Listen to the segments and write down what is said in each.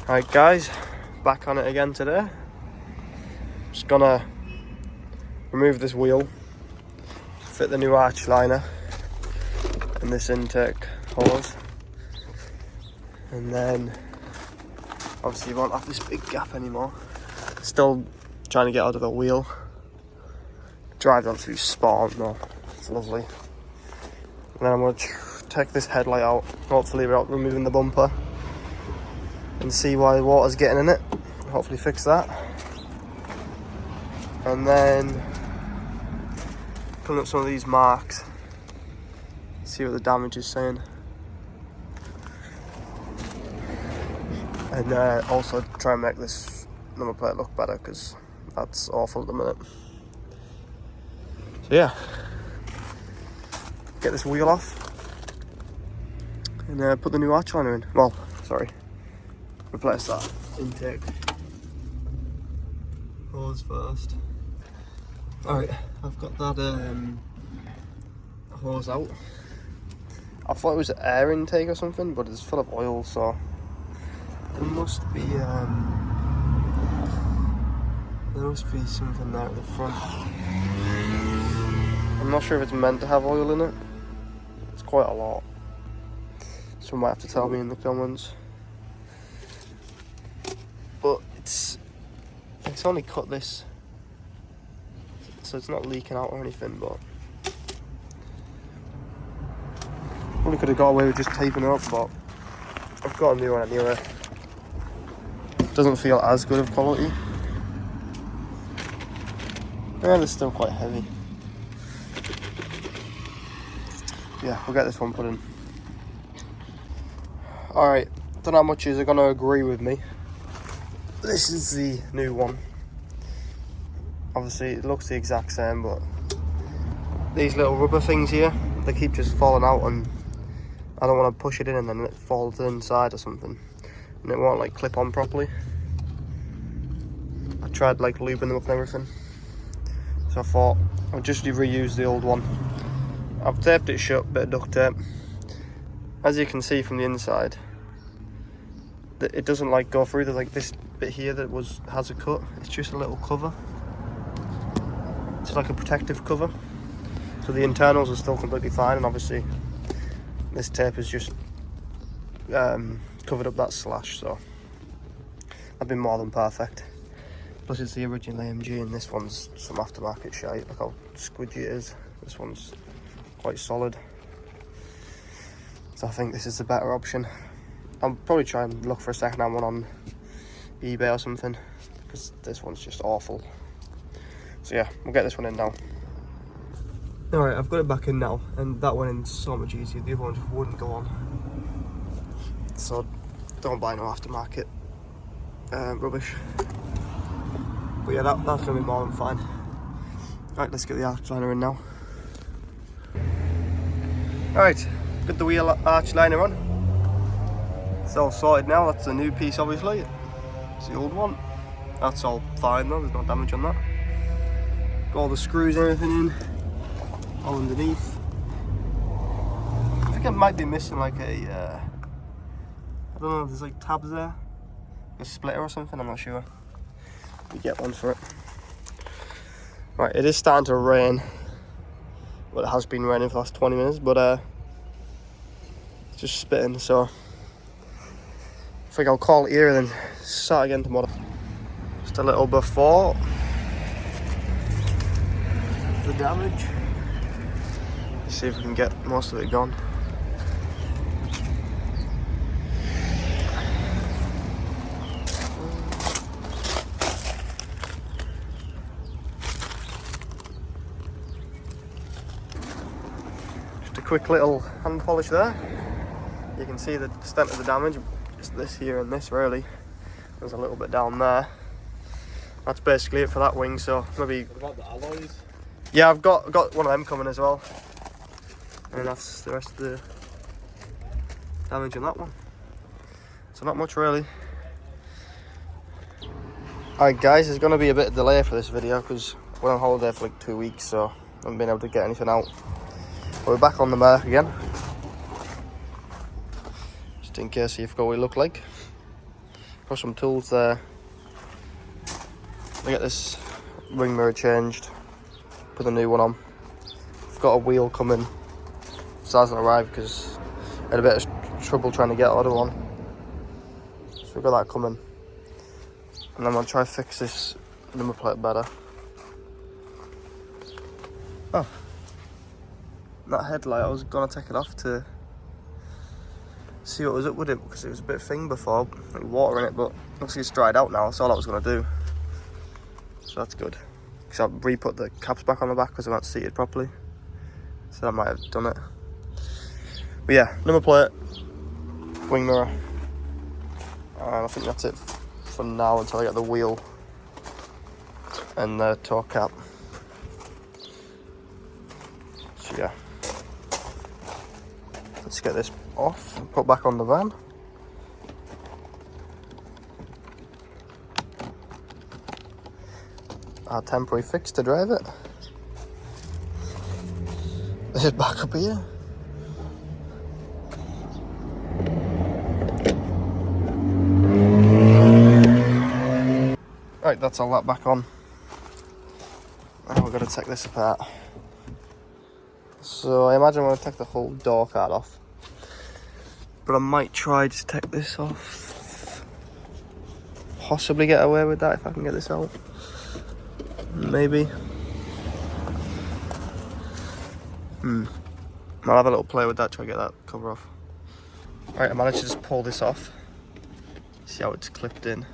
Alright guys, back on it again today. Just gonna remove this wheel, fit the new arch liner and this intake hose, and then obviously you won't have this big gap anymore. Still trying to get out of the wheel. Drive's absolutely spot on though, it's lovely. And then I'm going to take this headlight out, hopefully without removing the bumper, and see why the water's getting in it. Hopefully fix that. And then clean up some of these marks, see what the damage is saying. And also try and make this number plate look better, because that's awful at the minute. So yeah, get this wheel off and put the new arch liner in. Well, sorry, replace that intake hose first. Alright, I've got that hose out. I thought it was air intake or something, but it's full of oil, so there must be something there at the front. I'm not sure if it's meant to have oil in it. It's quite a lot. Someone might have to tell me in the comments. But it's only cut this, so it's not leaking out or anything, but probably could have got away with just taping it up, but I've got a new one anyway. Doesn't feel as good of quality. And it's still quite heavy. Yeah, we'll get this one put in. Alright, don't know how much you're going to agree with me. This is the new one. Obviously it looks the exact same, but these little rubber things here, they keep just falling out, and I don't want to push it in and then it falls inside or something and it won't like clip on properly. I tried like lubing them up and everything, so I thought I'll just reuse the old one. I've taped it shut, bit of duct tape. As you can see from the inside, it doesn't like go through. There's like this bit here that has a cut. It's just a little cover. It's like a protective cover, so the internals are still completely fine, and obviously this tape has just covered up that slash, so that'd been more than perfect. Plus it's the original AMG, and this one's some aftermarket shite. Look how squidgy it is. This one's quite solid, so I think this is the better option. I'll probably try and look for a second-hand one on eBay or something, because this one's just awful. So yeah, we'll get this one in now. Alright, I've got it back in now, and that went in so much easier. The other one just wouldn't go on. So don't buy no aftermarket rubbish. But yeah, that's going to be more than fine. Alright, let's get the arch liner in now. Alright, got the wheel arch liner on. It's all sorted now. That's the new piece, obviously. It's the old one. That's all fine though, there's no damage on that. Got all the screws and everything in, all underneath. I think it might be missing like a, I don't know, there's like tabs there. A splitter or something, I'm not sure. We get one for it. Right, it is starting to rain. Well, it has been raining for the last 20 minutes, but it's just spitting, so I think I'll call it here and then start again tomorrow. Just a little before the damage. Let's see if we can get most of it gone. Just a quick little hand polish there. You can see the extent of the damage. Just this here and this really. There's a little bit down there. That's basically it for that wing, so maybe... What about the alloys? Yeah, I've got one of them coming as well. And that's the rest of the damage on that one. So not much really. Alright guys, there's going to be a bit of delay for this video because we're on holiday for like 2 weeks, so I haven't been able to get anything out. But we're back on the merc again. Just in case you forgot what we look like. Got some tools there. I get this ring mirror changed, put the new one on. I've got a wheel coming, so it hasn't arrived because I had a bit of trouble trying to get the other one. So we've got that coming. And I'm going to try to fix this number plate better. Oh, that headlight, I was going to take it off to see what was up with it because it was a bit thing before, like water in it, but looks like it's dried out now. That's all I was going to do. So that's good. Because I re-put the caps back on the back because they weren't seated properly. So that might have done it. But yeah, number plate, wing mirror. And I think that's it for now until I get the wheel and the torque cap. So yeah. Let's get this off and put back on the van. Our temporary fix to drive it. This is back up here. Right, that's all that back on. Now we're going to take this apart. So I imagine I'm going to take the whole door card off. But I might try to take this off. Possibly get away with that if I can get this out. Maybe. I'll have a little play with that, try to get that cover off. Alright, I managed to just pull this off. See how it's clipped in.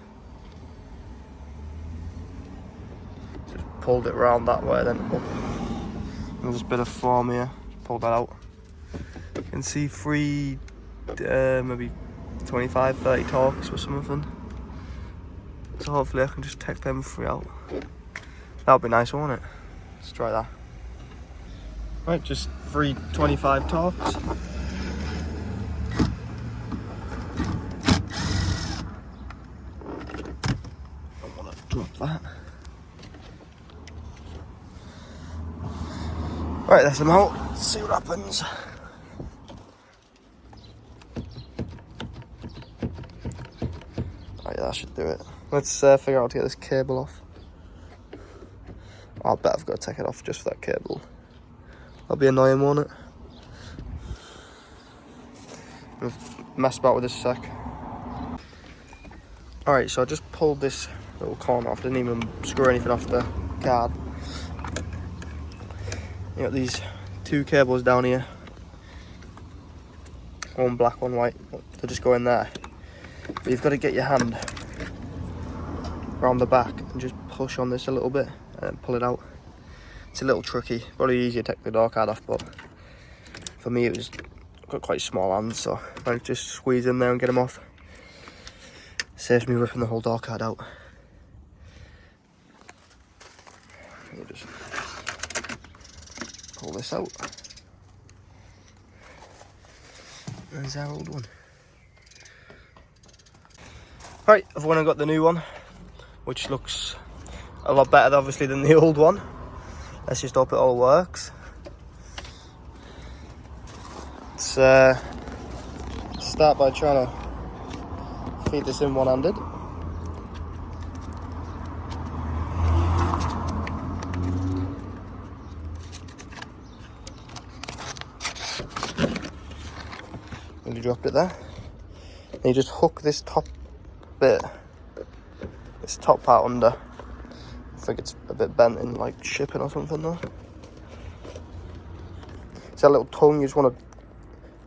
Just pulled it around that way, then up. And there's a bit of form here. Pulled that out. You can see three, maybe 25, 30 torques or something. So hopefully I can just take them three out. That would be nice, wouldn't it? Let's try that. Right, just 325 torques. Don't want to drop that. Right, that's them out. Let's see what happens. Right, that should do it. Let's figure out how to get this cable off. I bet I've got to take it off just for that cable. That'll be annoying, won't it? I've messed about with this a sec. Alright, so I just pulled this little corner off. Didn't even screw anything off the card. You got these two cables down here. One black, one white. They just go in there. But you've got to get your hand around the back and just push on this a little bit and then pull it out. It's a little tricky, probably easier to take the door card off, but for me it was got quite small hands, so I just squeeze in there and get them off. Saves me ripping the whole door card out. You just pull this out. There's our old one. Right, I've went and got the new one, which looks a lot better obviously than the old one. Let's just hope it all works. Let's start by trying to feed this in one-handed. And you dropped it there. And you just hook this top bit, this top part under. I think it's a bit bent in like shipping or something though. It's that little tongue, you just want to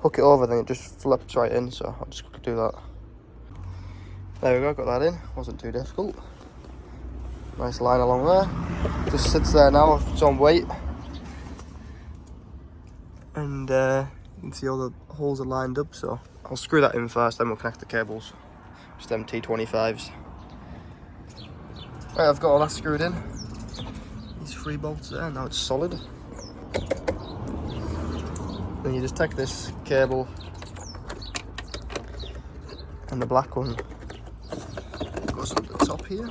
hook it over, then it just flips right in, so I'll just do that. There we go, got that in, wasn't too difficult. Nice line along there. Just sits there now of its own weight. And you can see all the holes are lined up, so I'll screw that in first, then we'll connect the cables. Just them T25s. Right, I've got all that screwed in. These 3 bolts there, now it's solid. Then you just take this cable and the black one goes on the top here.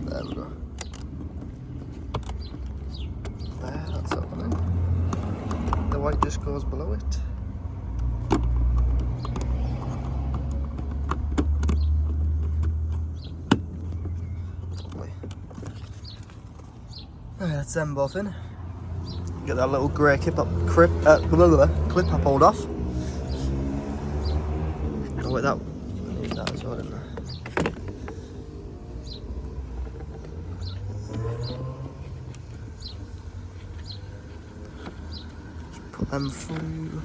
There we go. There, that's that one in. The white just goes below it. Alright, that's them both in. Get that little grey clip I pulled off. Oh wait, that need that as well, didn't I? Just put them through.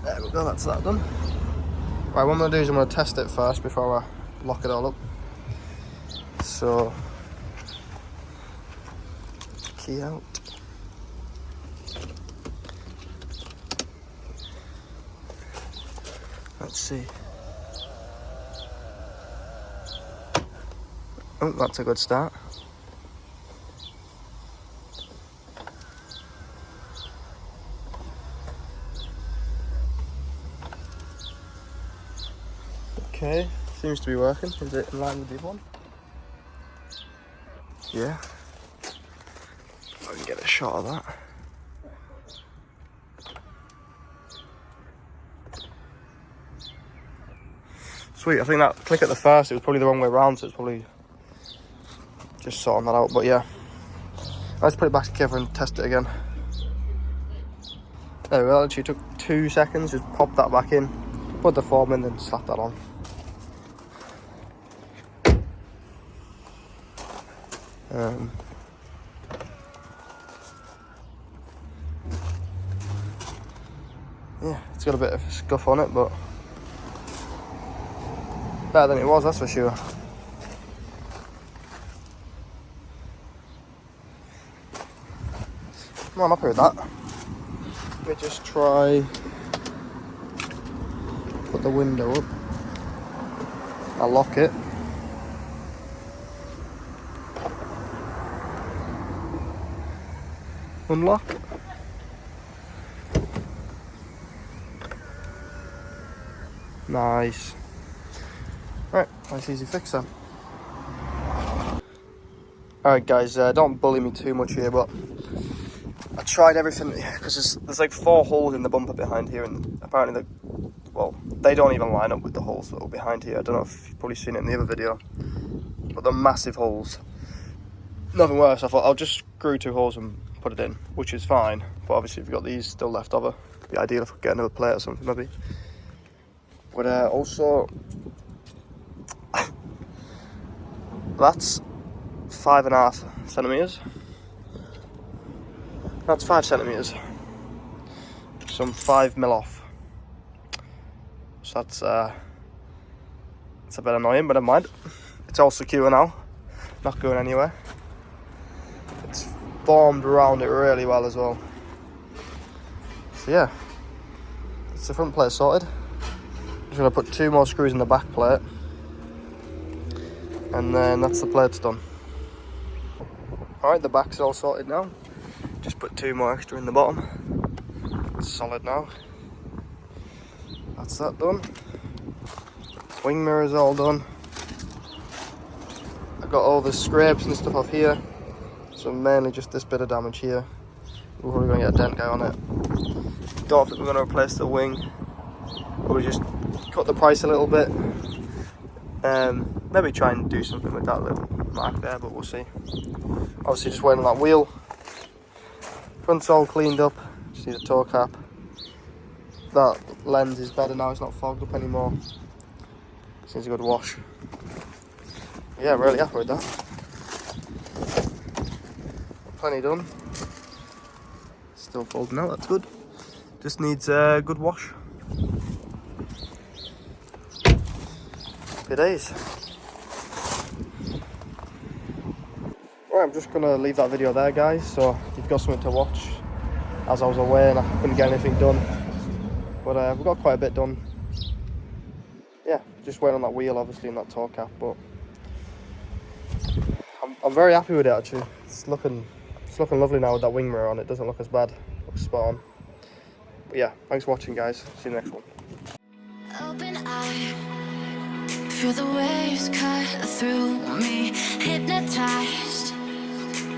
There we go, that's that done. Right, what I'm going to do is I'm going to test it first before I lock it all up. So, key out. Let's see. Oh, that's a good start. Okay, seems to be working. Is it in line with the other one? Yeah. I can get a shot of that. Sweet, I think that click at the first, it was probably the wrong way around, so it's probably just sorting that out, but yeah. Let's put it back together and test it again. There we go, actually took 2 seconds, just pop that back in, put the form in, then slap that on. Yeah, it's got a bit of scuff on it, but better than it was, that's for sure. Well, I'm happy with that. Let me just try put the window up. I'll lock it. Unlock. Nice. Right, nice easy fix then. Alright guys, don't bully me too much here, but I tried everything, because there's like 4 holes in the bumper behind here, and apparently they don't even line up with the holes that are behind here. I don't know if you've probably seen it in the other video, but they're massive holes. Nothing worse, I thought I'll just screw 2 holes and put it in, which is fine, but obviously if you've got these still left over, it'd be ideal if we could get another plate or something maybe. But also, that's 5.5 centimetres. That's 5 centimetres. So I'm 5mm off. So that's a bit annoying, but never mind. It's all secure now, not going anywhere. It's formed around it really well as well. So yeah, it's the front plate sorted. Just gonna put 2 more screws in the back plate, and then that's the plates done. Alright, the back's all sorted now. Just put 2 more extra in the bottom. It's solid now. That's that done. Wing mirror's all done. I got all the scrapes and stuff off here, so mainly just this bit of damage here. We're probably gonna get a dent guy on it. Don't think we're gonna replace the wing, but we just cut the price a little bit. Maybe try and do something with that little mark there, but we'll see. Obviously just waiting on that wheel. Front's all cleaned up, just need a toe cap. That lens is better now, it's not fogged up anymore. Just needs a good wash. Yeah, I'm really happy with that. Plenty done. Still folding out, that's good. Just needs a good wash. Happy days. Right, I'm just gonna leave that video there, guys, so you've got something to watch, as I was away and I couldn't get anything done, but we've got quite a bit done. Yeah, just waiting on that wheel obviously and that toe cap, but I'm very happy with it actually. It's looking lovely now with that wing mirror on. It doesn't look as bad, looks spot on. But yeah, thanks for watching guys, see you next one. Open eye, feel the waves cut through me, hypnotized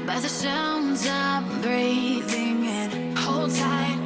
by the sounds I'm breathing in. Hold tight.